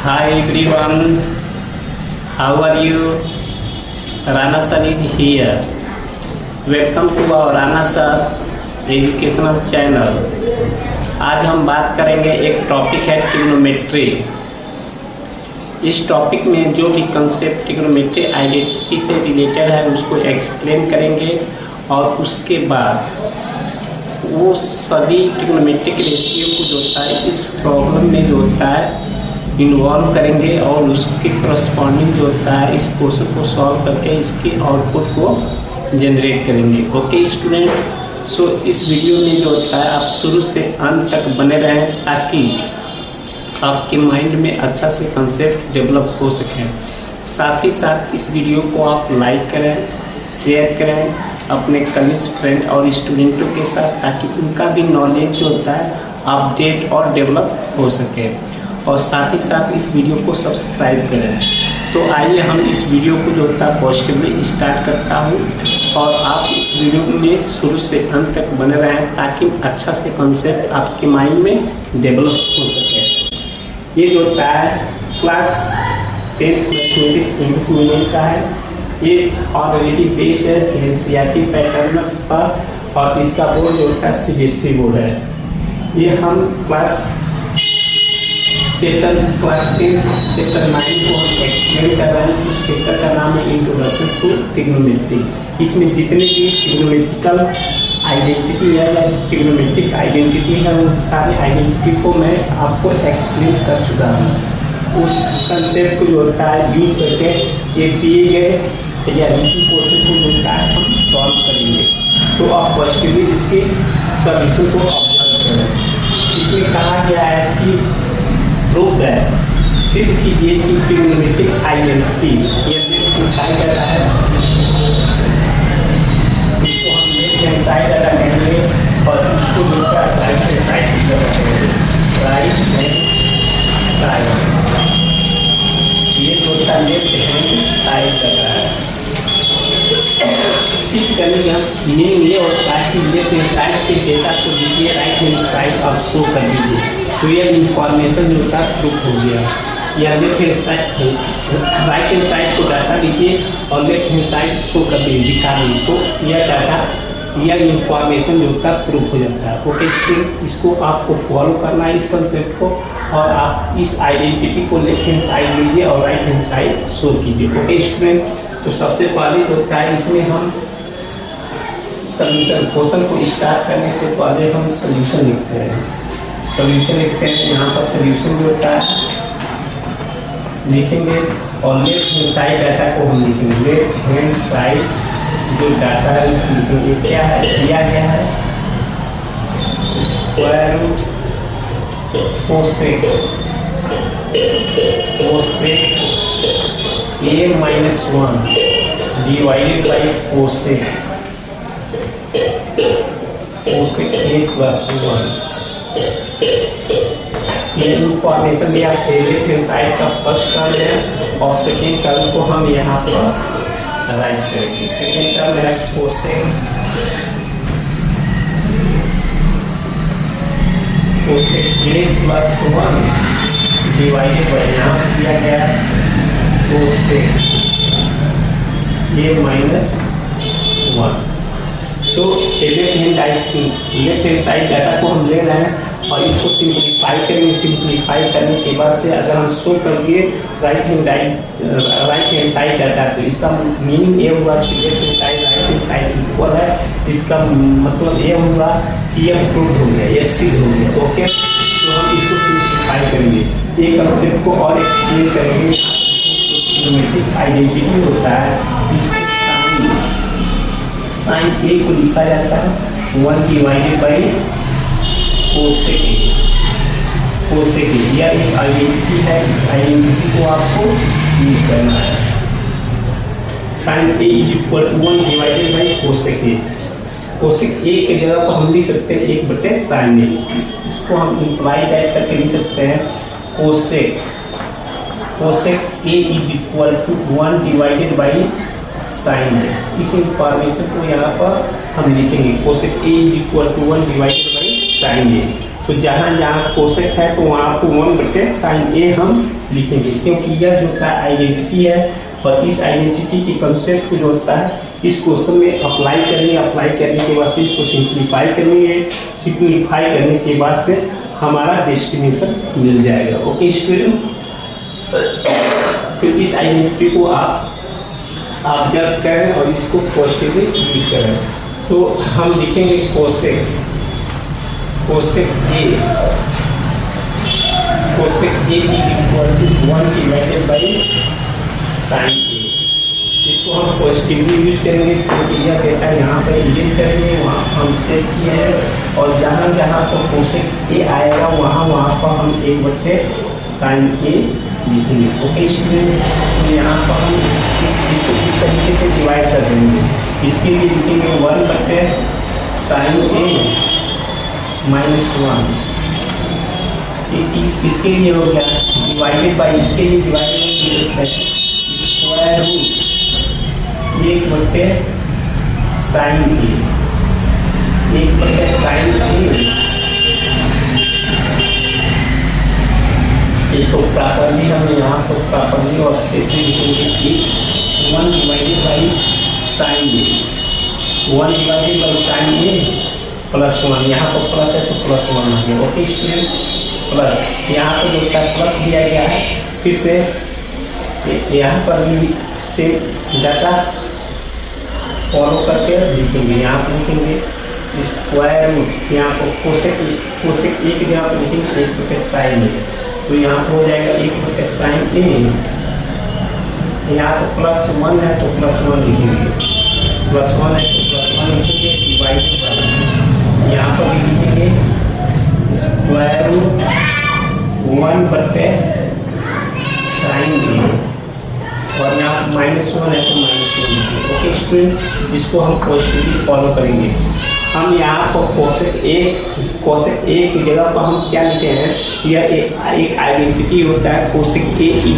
Hi everyone, how are you? Rana sir is here. Welcome to our Rana sir educational channel. आज हम बात करेंगे, एक topic है ट्रिग्नोमेट्री। इस टॉपिक में जो भी कंसेप्ट ट्रिग्नोमेट्री आइडेंटिटी से रिलेटेड है उसको एक्सप्लेन करेंगे और उसके बाद वो सभी ट्रिग्नोमेट्रिक रेशियो को जो होता है इस प्रॉब्लम में जो होता है इन्वॉल्व करेंगे और उसके करस्पॉन्डिंग जो होता है इस क्वेश्चन को सॉल्व करके इसके आउटपुट को जनरेट करेंगे। ओके स्टूडेंट, सो इस वीडियो में जो होता है आप शुरू से अंत तक बने रहें ताकि आपके माइंड में अच्छा से कंसेप्ट डेवलप हो सके। साथ ही साथ इस वीडियो को आप लाइक करें, शेयर करें अपने कलीग्स, फ्रेंड और स्टूडेंटों के साथ ताकि उनका भी नॉलेज जो होता है अपडेट और डेवलप हो सके। और साथ ही साथ इस वीडियो को सब्सक्राइब करें। तो आइए हम इस वीडियो को जो होता है पॉजिटिवली स्टार्ट करता हूँ और आप इस वीडियो में शुरू से अंत तक बने रहें ताकि अच्छा से कंसेप्ट आपके माइंड में डेवलप हो सके। ये जो होता है class 10th mathematics English medium का है। ये ऑलरेडी बेस्ड है एनसीईआरटी पैटर्न पर और इसका बोर्ड जो होता है सीबीएसई बोर्ड है। ये हम क्लास 10 चैप्टर 9 को हम एक्सप्लेन कर रहे हैं। उस चैप्टर का नाम है इंट्रोडक्शन टू ट्रिग्नोमेट्री। इसमें जितने भी ट्रिग्नोमेट्रिकल आइडेंटिटी है या ट्रिग्नोमेट्रिक आइडेंटिटी है उन सारी आइडेंटिटी को मैं आपको एक्सप्लेन कर चुका हूँ। उस कंसेप्ट को जो होता है यूज करके ये दिए गए या रिटन क्वेश्चन को जो होता है हम सॉल्व करेंगे। तो आप पॉजिटिवली इसके सॉल्यूशन को ऑब्जर्व करें। इसमें कहा गया है कि प्रूव है सिद्ध कीजिए कि ट्रिग्नोमेट्रिक आइडेंटिटी ये लेफ्ट साइड डाटा है, इसको हम लेफ्ट हैंड साइड डाटा कहेंगे और इसको जो है राइट हैंड साइड की तरफ कहेंगे। राइट हैंड साइड ये जो होता है लेफ्ट हैंड साइड डाटा है। सिद्ध करने का मीनिंग ये होता है कि लेफ्ट हैंड साइड के डेटा को दीजिए, राइट हैंड साइड आप शो कर दीजिए। तो ये इंफॉर्मेशन जो होता है प्रूफ हो गया। या left hand side right hand side को डाटा दीजिए और लेफ्ट हैंड साइड शो कर दीजिए, दिखा दीजिए, तो यह डाटा यह इंफॉर्मेशन जो होता है प्रूफ हो जाता है। ओके स्टूडेंट, इसको आपको फॉलो करना है इस कंसेप्ट को और आप इस आइडेंटिटी को लेफ्ट हैंड साइड लीजिए और राइट हैंड साइड शो कीजिए। ओके स्टूडेंट, तो सबसे पहले जो होता है इसमें हम सोल्यूशन क्वेश्चन को स्टार्ट करने से पहले हम सोल्यूशन लिखते हैं। सोल्यूशन लिखते हैं, यहाँ पर सोल्यूशन जो होता है लिखेंगे और लेफ्ट हैंड साइड डाटा को हम लिखेंगे। लेफ्ट हैंड साइड जो डाटा है उसको लिखेंगे। क्या है दिया गया है square root cosec a-1 divided by cosec a+1। ये इंफॉर्मेशन दिया लेफ्ट हैंड साइड का फर्स्ट टर्म है और सेकेंड टर्म को हम यहाँ पर राइट करेंगे। सेकेंड टर्म है कोसेक a+1 डिवाइडेड बाई यहाँ दिया गया कोसेक a-1। तो लेफ्ट हैंड साइड डाटा को हम ले रहे हैं और इसको सिंप्लीफाई करेंगे। सिंप्लीफाई करने के बाद से अगर हम शो कर दिए राइट हैंड साइड डाटा तो इसका मीनिंग ये हुआ कि left hand side right hand side equal है। इसका मतलब ये हुआ कि ये प्रूफ हो गया, ये सिद्ध हो गया। ओके, तो हम इसको सिंप्लीफाई करेंगे, ये कंसेप्ट को और एक्सप्लेन करेंगे। ट्रिग्नोमेट्रिक आइडेंटिटी होता है, इसको साइन ए को लिखा जाता है 1 डिवाइडेड बाई कोसेक ए। यह एक आइडेंटिटी है, इस आइडेंटिटी को आपको यूज करना है। Sine a is equal to 1 divided by cosec a. Cosec a के जगह पर हम लिख सकते हैं 1/sin ए। इसको हम इम्प्लाई टाइप करके लिख सकते हैं cosec A is equal to 1 divided by sine A. इस इंफॉर्मेशन को यहाँ पर हम लिखेंगे cosec A is equal to 1 divided by sine A. तो जहाँ जहाँ कोसेक है तो वहाँ आपको 1/sin a हम लिखेंगे, क्योंकि यह जो होता है आइडेंटिटी है और इस आइडेंटिटी के कंसेप्ट को जो होता है इस क्वेश्चन में अप्लाई करने के बाद से इसको सिंप्लीफाई करेंगे, सिंप्लीफाई करने के बाद से हमारा डेस्टिनेशन मिल जाएगा। ओके स्टूडेंट, तो इस आइडेंटिटी को आप ऑब्जर्व करें और इसको पॉजिटिवली यूज करें। तो हम लिखेंगे cosec A is equal to 1 divided by sine A. इसको हम पॉजिटिवली यूज करेंगे क्योंकि यह डेटा यहाँ पर यूज करेंगे, वहाँ हम सेट किए हैं और जहाँ जहाँ पर कोसेक ए आएगा वहाँ पर हम एक बटे साइन ए लिखेंगे। ओके स्टूडेंट, तो यहाँ पर हम इसको इस तरीके से डिवाइड कर देंगे। इसके लिए लिखेंगे 1 बटे साइन ए माइनस 1। इसके लिए हो गया डिवाइडेड बाई, इसके लिए डिवाइडेड बाई स्क्वायर रूट 1 बटे साइन ए, 1 बटे साइन ए। इसको प्रॉपर्ली हम यहाँ पर प्रॉपर्ली और सेफली लिखेंगे कि 1 divided by sine A, 1 divided by sine A plus 1, यहाँ पर प्लस है तो प्लस 1 आ गया। ओके स्टूडेंट, प्लस यहाँ पर जो है प्लस दिया गया है, फिर से यहाँ पर भी सेम डाटा फॉलो करके लिखेंगे। यहाँ पर लिखेंगे स्क्वायर रूट, यहाँ पर कोसेक ए के यहाँ पर लिखेंगे 1 बटे साइन ए, तो यहाँ पर हो जाएगा 1 बटे साइन ए। यहाँ पर प्लस 1 है तो प्लस 1 लिखेंगे, प्लस 1 है तो प्लस 1 लिखेंगे डिवाइड बाई, यहाँ पर भी लिखेंगे स्क्वायर रूट 1 बटे साइन ए और यहाँ माइनस 1 है तो माइनस 1 लिखेंगे। ओके स्टूडेंट, इसको हम पॉजिटिवली फॉलो करेंगे। हम यहाँ पर कोसेक ए की जगह पर हम क्या लिखे हैं, यह एक आइडेंटिटी होता है cosec A is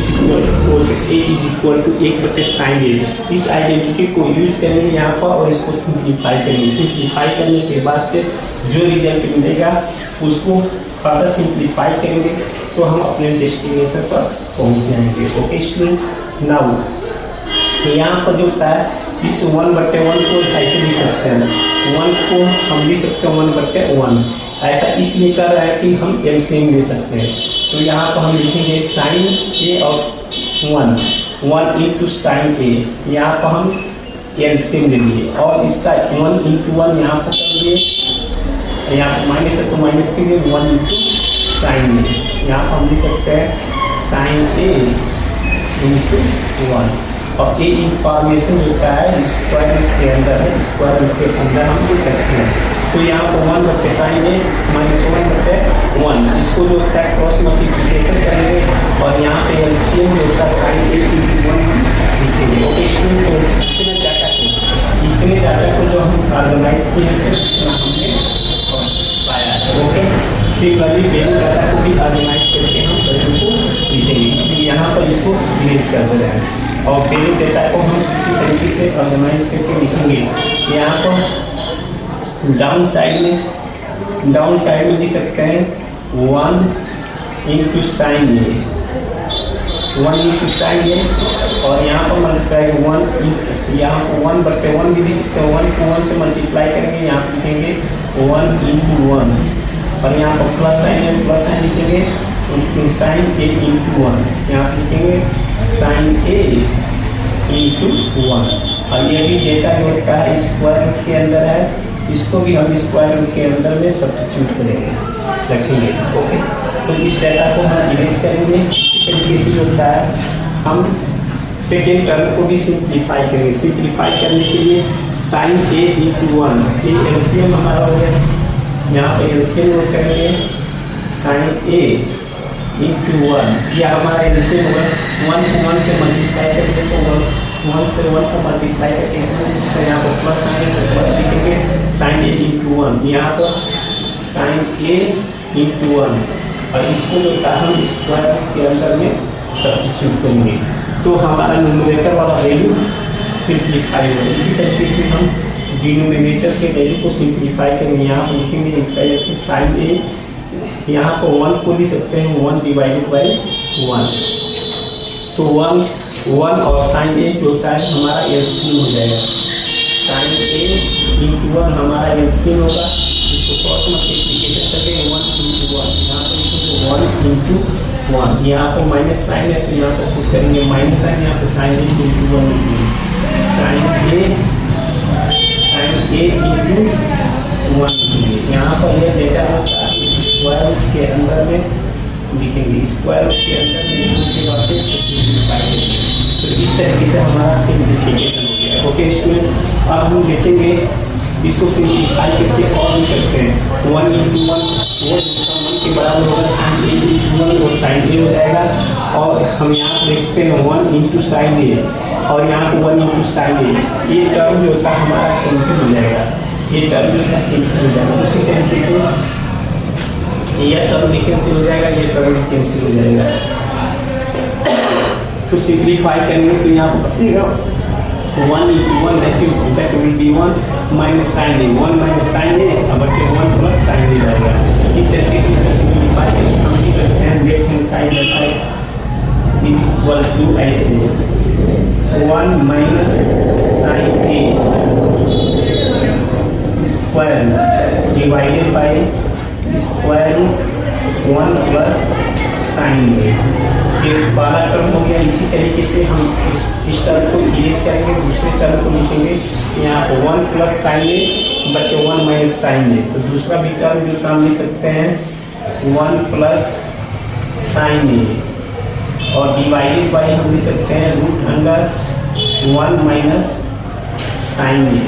equal to 1 बटे साइन ए। इस आइडेंटिटी को यूज करेंगे यहाँ पर और इसको सिंप्लीफाई करेंगे। सिंप्लीफाई करने के बाद से जो रिजल्ट मिलेगा उसको फर्दर सिंप्लीफाई करेंगे तो हम अपने डेस्टिनेशन पर पहुँच जाएंगे। ओके स्टूडेंट, नाउ यहाँ पर जो होता है इस 1 बटे 1 को ऐसे लिख सकते हैं, 1 को हम लिख सकते हैं 1 बटे 1। ऐसा इसलिए कर रहा है कि हम एलसीएम ले सकते हैं। तो यहाँ पर हम लिखेंगे साइन ए और 1 इंटू साइन ए, यहाँ पर हम एलसीएम लेंगे और इसका 1 इंटू 1 यहाँ पर करेंगे, यहाँ पर माइनस है तो माइनस के लिए 1 इंटू साइन ए, यहाँ पर हम लिख सकते हैं साइन ए इंटू 1 और ये इंफॉर्मेशन जो का है स्क्वायर रूट के अंदर है, स्क्वायर रूट के अंदर हम दे सकते हैं। तो यहाँ पर 1 बटे साइन ए माइनस 1 बटे 1, इसको जो होता है क्रॉस मल्टीप्लिकेशन करेंगे और यहाँ पे एलसीएम जो होता है साइन ए इंटू 1 लिखेंगे। ओके स्टूडेंट, तो इतने डाटा को जो हम ऑर्गेनाइज किए हैं उतना हमने पाया है। ओके, सिमिलरली वैल्यू डाटा को भी ऑर्गेनाइज करके हम वैल्यू को लिखेंगे, इसलिए यहाँ पर इसको इमेज कर दे रहे हैं और वैल्यू डेटा को हम इसी तरीके से ऑर्गेनाइज करके लिखेंगे। यहाँ पर डाउन साइड में लिख सकते हैं 1 into sine A, 1 into sine ए और यहाँ पर मल्टीप्लाई 1, यहाँ पर 1 बटे 1 भी लिख सकते हैं, 1 को 1 से मल्टीप्लाई करेंगे, यहाँ पर लिखेंगे 1 इंटू 1 और यहाँ पर प्लस साइन है, प्लस साइन लिखेंगे साइन ए इंटू 1, यहाँ पर लिखेंगे साइन ए इंटू 1 और ये भी डेटा जो होता है स्क्वायर रूट के अंदर है, इसको भी हम स्क्वायर रूट के अंदर में सब्स्टिट्यूट करेंगे, रखेंगे। ओके, तो इस डेटा को हम इमेज करेंगे। इसी तरीके से जो होता है हम सेकेंड टर्म को भी सिंप्लीफाई करेंगे। सिंप्लीफाई करने के लिए साइन ए इंटू 1, ये एलसीएम हमारा हो गया, यहाँ पे एलसीएम लोग करेंगे साइन ए इंटू 1, यह हमारा एलसीएम होगा। 1 को 1 से मल्टीप्लाई करेंगे तो 1 से 1 को मल्टीप्लाई करके तो यहाँ पर प्लस साइन तो प्लस लिखेंगे साइन ए इंटू 1, यहाँ पर साइन ए इंटू 1 और इसको जो था हम स्क्वायर के अंदर में सब्स्टिट्यूट करेंगे तो हमारा न्यूमरेटर वाला वैल्यू सिंप्लीफाई होगा। इसी तरीके से हम डिनोमिनेटर के वैल्यू को सिंप्लीफाई करेंगे। यहाँ पर लिखेंगे इसका साइन ए, यहाँ पर 1 को लिख सकते हैं 1 डिवाइडेड बाई 1 तो वन और साइन ए जो होता है हमारा एलसीएम हो जाएगा। साइन ए इंटू वन हमारा एलसीएम होगा। इसको क्रॉस मल्टीप्लिकेशन करके 1 इंटू 1, यहाँ पर लिखेंगे 1 इंटू 1। यहाँ पर माइनस साइन है तो यहाँ पर पुट करेंगे माइनस साइन, यहाँ पर साइन ए इंटू 1 साइन ए इंटू 1। यहाँ पर यह डेटा होता है स्क्वायर रूट के अंदर में लिखेंगे, स्क्वायर रूट के अंदर में के बाद से सिंप्लीफाई करेंगे। तो इस तरीके से हमारा सिंप्लीफिकेशन हो गया। ओके स्टूडेंट, अब हम देखेंगे इसको सिंप्लीफाई करके और भी सकते हैं। 1 इंटू 1 वो जिसका 1 के बराबर होगा साइन ए इंटू 1 वो साइन ए हो जाएगा। और हम यहाँ देखते हैं 1 इंटू साइन ए और यहाँ 1 इंटू साइन ए, ये टर्म जो होता है हमारा कैंसिल हो जाएगा, ये टर्म जो है कैंसिल हो जाएगा। उसी तरीके से यह टर्म भी कैंसिल हो जाएगा, ये टर्म भी कैंसिल हो जाएगा। तो सिंप्लीफाई करेंगे तो यहाँ पर बचेगा 1 into 1 that will be 1 minus sine A, 1 minus sine A अब बच्चे 1 प्लस साइन ए रहेगा। इस तरीके से इसको सिंप्लीफाई करके हम लिख सकते हैं left hand side is equal to ऐसे 1 minus sine A square divided by square root 1 plus sine A. ये वाला टर्म हो गया। इसी तरीके से हम इस टर्म को इरेज करेंगे, दूसरे टर्म को लिखेंगे यहाँ पर 1 प्लस साइन ए बच्चे 1 माइनस साइन ए। तो दूसरा भी टर्म जो हम लिख सकते हैं 1 प्लस साइन ए और डिवाइडेड बाई हम लिख सकते हैं root under 1 minus sine A.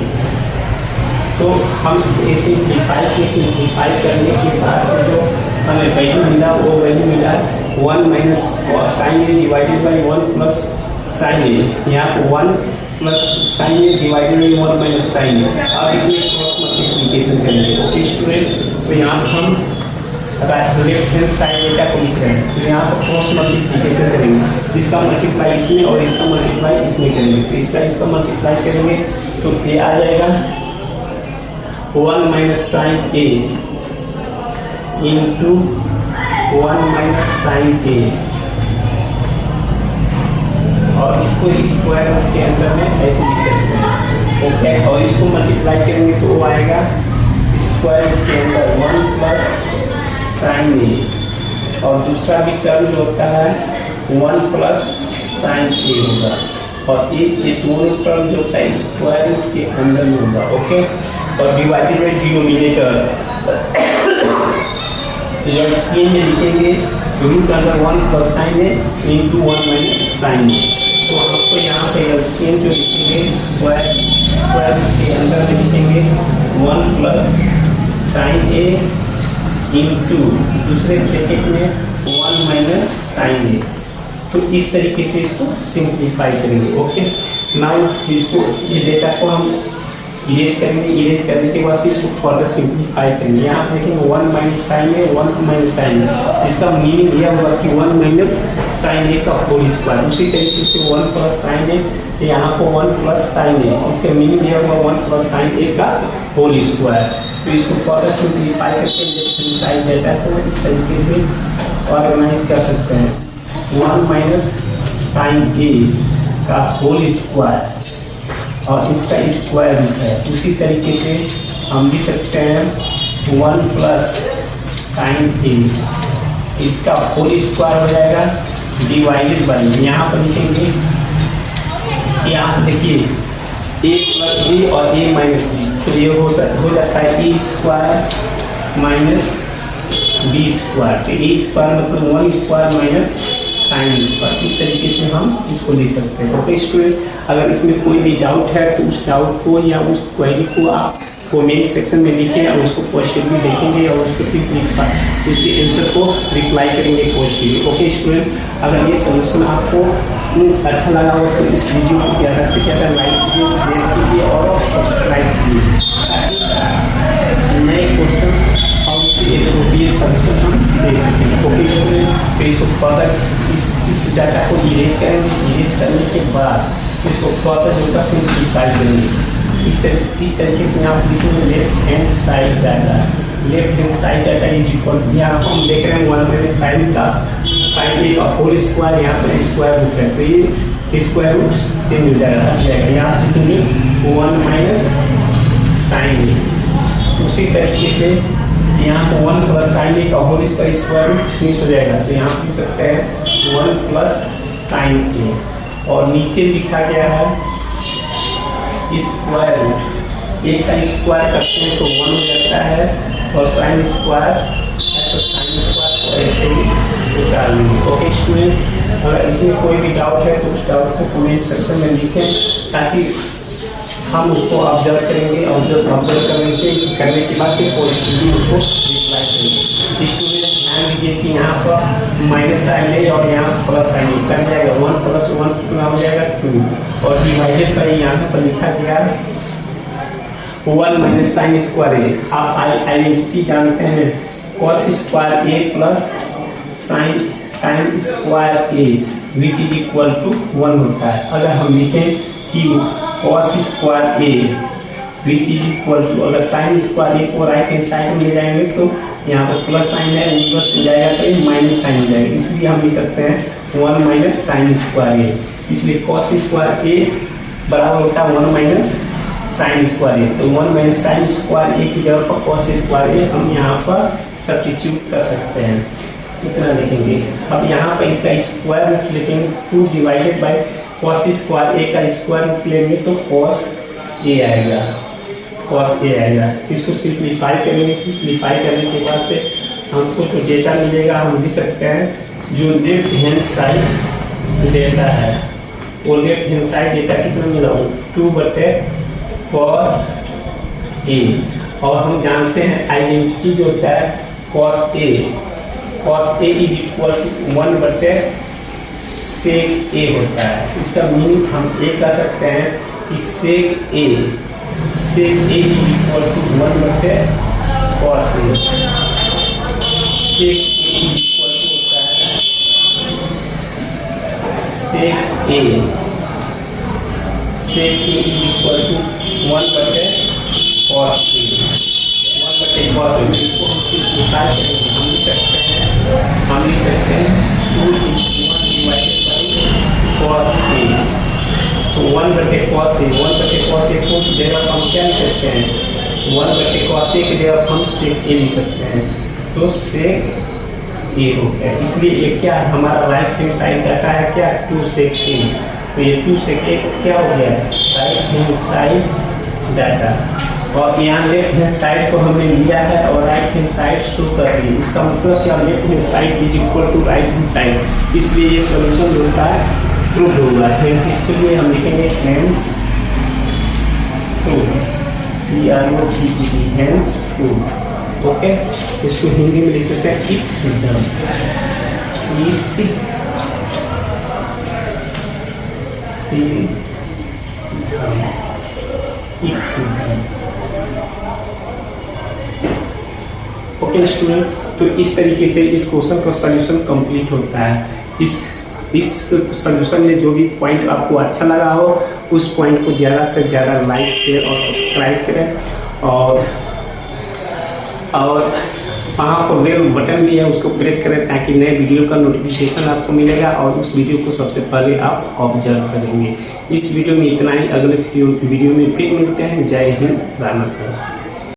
तो हम इसे सिंप्लीफाई करने के बाद से जो हमें वैल्यू मिला वो वैल्यू मिला 1 minus sine A divided by 1 plus sine A. यहाँ पर 1 plus sine A divided by 1 minus sine A. अब इसमें क्रॉस मल्टीप्लिकेशन करेंगे। ओके स्टूडेंट, तो यहाँ पर हम लेफ्ट हैंड साइड डेटा को लिख रहे हैं, तो यहाँ पर क्रॉस मल्टीप्लिकेशन करेंगे। इसका मल्टीप्लाई इसमें और इसका मल्टीप्लाई इसमें करेंगे। तो इसका मल्टीप्लाई करेंगे तो ये आ जाएगा 1 माइनस साइन ए इंटू 1 माइनस साइन ए और इसको स्क्वायर रूट के अंदर में ऐसे लिख सकते हैं। ओके, और इसको मल्टीप्लाई करेंगे तो वो आएगा स्क्वायर रूट के अंदर 1 प्लस साइन ए और दूसरा भी टर्म जो होता है 1 प्लस साइन ए होगा और ये दोनों टर्म जो होता है स्क्वायर रूट के अंदर में होगा। ओके, और डिवाइडेड बाई डिनोमिनेटर एलसीएम में लिखेंगे root under 1 plus sine A into 1 minus sine A. तो आपको यहाँ पे एलसीएम जो लिखेंगे स्क्वायर रूट के अंदर में लिखेंगे 1 प्लस साइन ए इंटू दूसरे ब्रैकेट में 1 माइनस साइन ए। तो इस तरीके से इसको सिंप्लीफाई करेंगे। ओके, नाउ इसको ये डेटा को हम इरेज करेंगे। इरेज करने के बाद इसको फर्दर सिंप्लीफाई करेंगे। यहाँ देखेंगे 1 minus sine A 1 minus sine ए, इसका मीनिंग यह होगा कि 1 माइनस साइन ए का होल स्क्वायर। उसी तरीके से 1 प्लस साइन ए, यहाँ पर 1 प्लस साइन ए, इसका मीनिंग यह होगा 1 प्लस साइन ए का होल स्क्वायर। तो इसको फर्दर सिंप्लीफाई करके लेफ्ट हैंड साइड डेटा को इस तरीके से ऑर्गेनाइज कर सकते हैं 1 माइनस साइन ए का होल स्क्वायर और इसका स्क्वायर रूट है। उसी तरीके से हम लिख सकते हैं 1 प्लस साइन ए, इसका होल स्क्वायर हो जाएगा डिवाइडेड बाई, यहाँ पर लिखेंगे, यहाँ पर देखिए ए प्लस बी और ए माइनस बी, तो ये हो जाता है ए स्क्वायर माइनस बी स्क्वायर। तो ए स्क्वायर मतलब 1 स्क्वायर माइनस साइन स्क्वायर। इस तरीके से हम इसको लिख सकते हैं। ओके स्टूडेंट, अगर इसमें कोई भी डाउट है तो उस डाउट को या उस क्वेरी को आप कमेंट सेक्शन में लिखें और उसको पॉजिटिवली देखेंगे और उसको सिंप्लीफाई उसके आंसर को रिप्लाई करेंगे पॉजिटिवली। ओके स्टूडेंट, अगर ये सोल्यूशन आपको अच्छा लगा हो तो इस वीडियो को ज़्यादा से ज़्यादा लाइक कीजिए, शेयर कीजिए और सब्सक्राइब कीजिए ताकि नए क्वेश्चन और उसके एप्रोप्रिएट सोल्यूशन हम दे सकें। ओके स्टूडेंट, फिर इसको फर्दर इस डाटा को इरेज करेंगे। इरेज करने के बाद इसको फर्दर जो का सिंप्लीफाई करेंगे। इस तरीके से आप लिखेंगे left hand side data. Left hand side data is equal, यहाँ हम देख रहे हैं 1 माइनस साइन का साइन ए का होल स्क्वायर, यहाँ पर स्क्वायर रूट है तो ये स्क्वायर रूट चेंज हो जाएगा, हट जाएगा। यहाँ लिखेंगे 1 माइनस साइन ए। उसी तरीके से यहाँ पर 1 प्लस साइन ए का होल स्क्वायर रूट फिनिश हो जाएगा तो यहाँ लिख सकते हैं 1 प्लस साइन ए। और नीचे लिखा गया है स्क्वायर रूट, एक का स्क्वायर करते हैं तो 1 हो जाता है और साइन स्क्वायर है तो साइन स्क्वायर को ऐसे ही निकाल लेंगे। ओके स्टूडेंट, अगर इसमें कोई भी डाउट है तो उस डाउट को कमेंट सेक्शन में लिखें ताकि हम उसको ऑब्जर्व करेंगे। ऑब्जर्व करने के बाद से कोई स्टूडेंट उसको रिप्लाई करेंगे। स्टूडेंट ध्यान दीजिए कि यहाँ पर माइनस साइन है और यहाँ प्लस साइन है, कर जाएगा 1 प्लस 1 कितना हो जाएगा 2 और डिवाइडेड बाई यहाँ पर लिखा गया 1 माइनस साइन स्क्वायर ए। आप आइडेंटिटी जानते हैं cos square a plus sine square a which is equal to 1 होता है। अगर हम लिखें कि cos square a which is equal to, अगर साइन स्क्वायर ए को राइट हैंड साइड में ले जाएंगे तो यहाँ पर प्लस साइन है इनवर्स हो जाएगा तो ये माइनस साइन हो जाएगा, इसलिए हम लिख सकते हैं 1 माइनस साइन स्क्वायर ए। इसलिए कॉस स्क्वायर ए बराबर होता है 1 माइनस साइन स्क्वायर ए। तो 1 माइनस साइन स्क्वायर ए की जगह पर कॉस स्क्वायर ए हम यहाँ पर सब्स्टिट्यूट कर सकते हैं, इतना लिखेंगे। अब यहाँ पर इसका स्क्वायर रूट लिखेंगे 2 डिवाइडेड बाई कॉस स्क्वायर ए का स्क्वायर रूट लेंगे तो कॉस ए आएगा, कॉस ए आएगा। इसको सिंप्लीफाई करेंगे, सिंप्लीफाई करने के बाद से हमको जो डेटा मिलेगा हम लिख सकते हैं जो लेफ्ट हैंड साइड डेटा है वो लेफ्ट हैंड साइड डेटा कितना मिला 2/cos ए। और हम जानते हैं आइडेंटिटी जो होता है cos a is equal to 1/sec a होता है। इसका मीनिंग हम ये कह सकते हैं कि sec a is equal to 1/cos a. sec a is equal to होता है sec a is equal to 1/cos a. 1/cos a इसको हम सिंप्लीफाई करेंगे, हम लिख सकते हैं 2 × 1 डिवाइडेड बाई cos ए। तो 1/cos ए को जगह हम क्या लिख सकते हैं 1/cos ए की जगह हम sec ए लिख सकते हैं तो sec ए हो गया। इसलिए ये क्या है हमारा राइट हैंड साइड डाटा है क्या 2 sec ए, तो ये 2 sec ए क्या हो गया राइट हैंड साइड डाटा। और यहाँ लेफ्ट हैंड साइड को हमने लिया है और राइट हैंड साइड शो कर रही है, इसका मतलब क्या left hand side is equal to right hand side, इसलिए ये सोल्यूशन जो होता है प्रूव होगा। इसके लिए हम लिखेंगे hands prove, hands prove. Okay, इसको हिंदी में लिख सकते हैं इट सिद्धांत, इट सिद्धांत। ओके स्टूडेंट, तो इस तरीके से इस क्वेश्चन का सॉल्यूशन कंप्लीट होता है। इस सॉल्यूशन में जो भी पॉइंट आपको अच्छा लगा हो उस पॉइंट को ज़्यादा से ज़्यादा लाइक शेयर और सब्सक्राइब करें और वहाँ पर बेल बटन भी है उसको प्रेस करें ताकि नए वीडियो का नोटिफिकेशन आपको मिलेगा और उस वीडियो को सबसे पहले आप ऑब्जर्व करेंगे। इस वीडियो में इतना ही, अगले वीडियो में फिर मिलते हैं। जय हिंद, राणा सर।